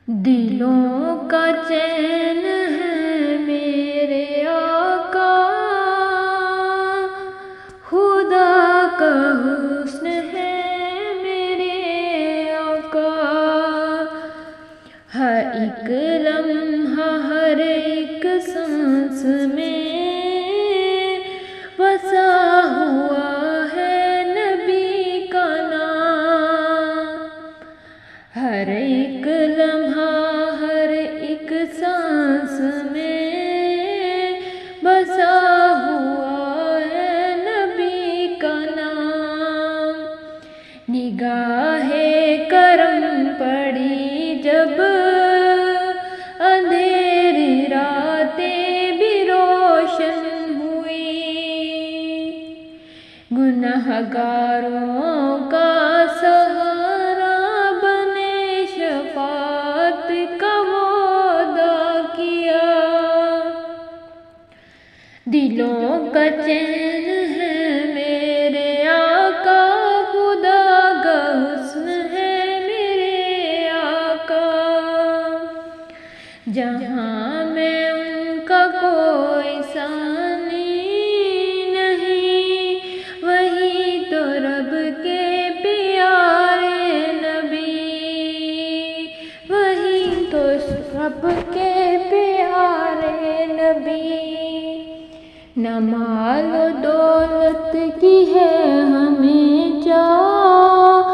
دلوں کا چین ہے میرے آقا، خدا کا حسن ہے میرے آقا، ہر ایک لمحہ ہر ایک سانس میں بسا ہوا ہے نبی کا نام، ہر ایک لمحہ ہر ایک سانس میں بسا ہوا ہے نبی کا نام۔ نگاہ کرم پڑی جب اندھیری راتیں بھی روشن ہوئی، گنہگاروں کا سہارا بنے شفاعت کا وعدہ کیا۔ دلوں کا چین ہے میرے آقا، خدا کا حسن ہے میرے آقا، جہاں میں ان کا کوئی ثانی نہیں، وہی تو رب کے پیارے نبی، وہی تو رب کے پیارے نبی۔ نہ مال و دولت کی ہے ہمیں چاہ،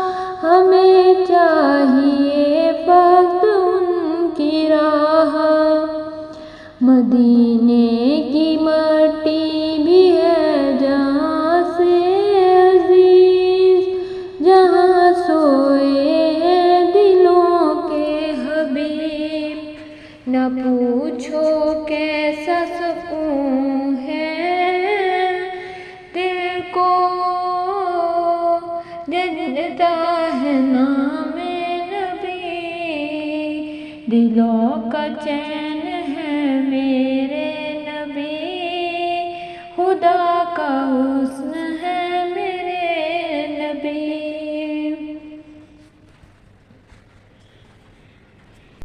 ہمیں چاہیے فقط ان کی راہ، مدینے کی مٹی بھی ہے جہاں سے عزیز، جہاں سوئے ہیں دلوں کے حبیب۔ نہ پوچھو کیسا سکون ہے دل کو، ججتا ہے نام نبی، دلوں کا چین ہے میرے نبی، خدا کا